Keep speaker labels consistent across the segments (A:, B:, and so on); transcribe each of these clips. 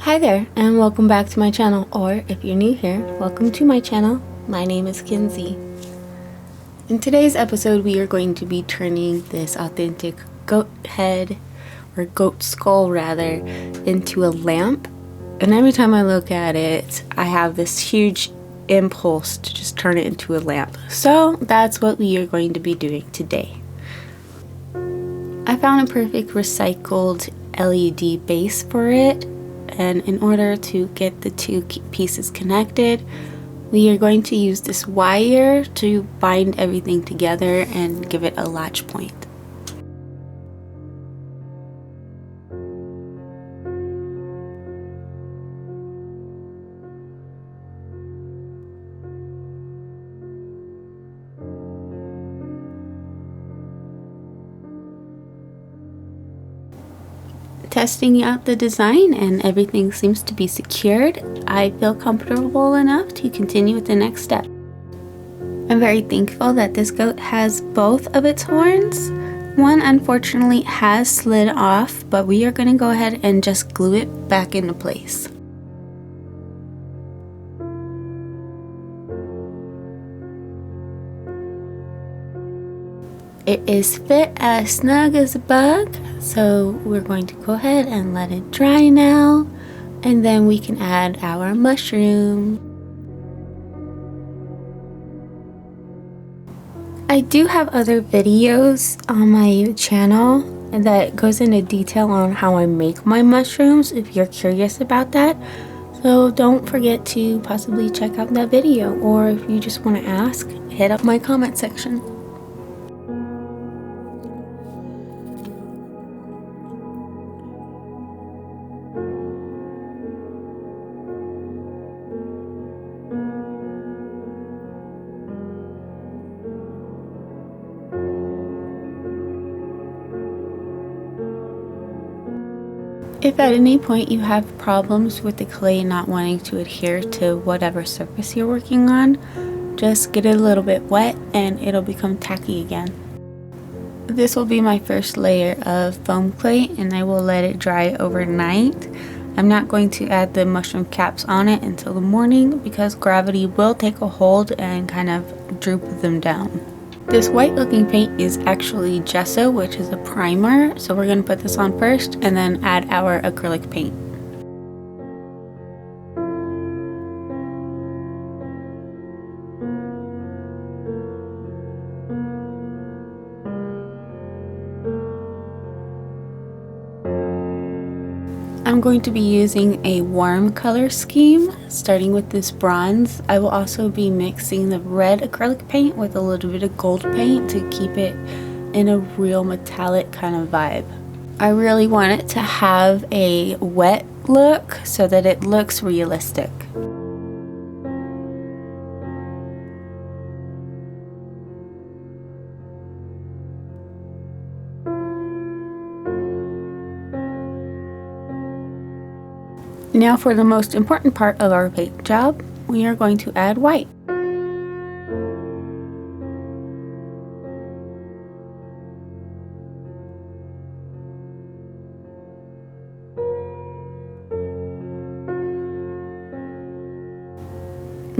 A: Hi there, and welcome back to my channel, or if you're new here, welcome to my channel. My name is Kinsey. In today's episode, we are going to be turning this authentic goat head, or goat skull rather, into a lamp. And every time I look at it, I have this huge impulse to just turn it into a lamp. So that's what we are going to be doing today. I found a perfect recycled LED base for it. And in order to get the two pieces connected, we are going to use this wire to bind everything together and give it a latch point. Testing out the design and everything seems to be secured, I feel comfortable enough to continue with the next step. I'm very thankful that this goat has both of its horns. One unfortunately has slid off, but we are going to go ahead and just glue it back into place. It is fit as snug as a bug, so we're going to go ahead and let it dry now, and then we can add our mushroom. I do have other videos on my channel that goes into detail on how I make my mushrooms if you're curious about that. So don't forget to possibly check out that video, or if you just want to ask, hit up my comment section. If at any point you have problems with the clay not wanting to adhere to whatever surface you're working on, just get it a little bit wet and it'll become tacky again. This will be my first layer of foam clay, and I will let it dry overnight. I'm not going to add the mushroom caps on it until the morning because gravity will take a hold and kind of droop them down. This white looking paint is actually gesso, which is a primer, so we're going to put this on first and then add our acrylic paint. I'm going to be using a warm color scheme, starting with this bronze. I will also be mixing the red acrylic paint with a little bit of gold paint to keep it in a real metallic kind of vibe. I really want it to have a wet look so that it looks realistic. Now for the most important part of our paint job, we are going to add white.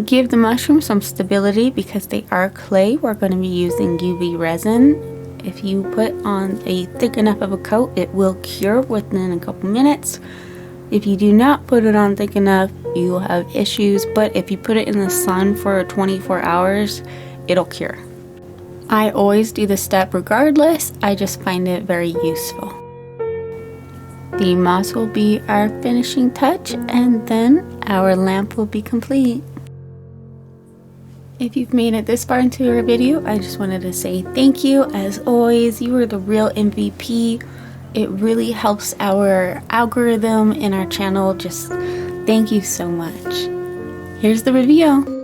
A: Give the mushroom some stability because they are clay. We're going to be using UV resin. If you put on a thick enough of a coat, it will cure within a couple minutes. If you do not put it on thick enough, you will have issues, but if you put it in the sun for 24 hours, it'll cure. I always do this step regardless, I just find it very useful. The moss will be our finishing touch, and then our lamp will be complete. If you've made it this far into our video, I just wanted to say thank you. As always, you are the real MVP. It really helps our algorithm in our channel. Just thank you so much. Here's the review.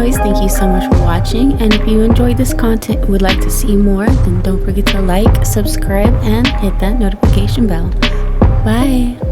A: always, thank you so much for watching, and if you enjoyed this content and would like to see more, then don't forget to like, subscribe, and hit that notification bell. Bye!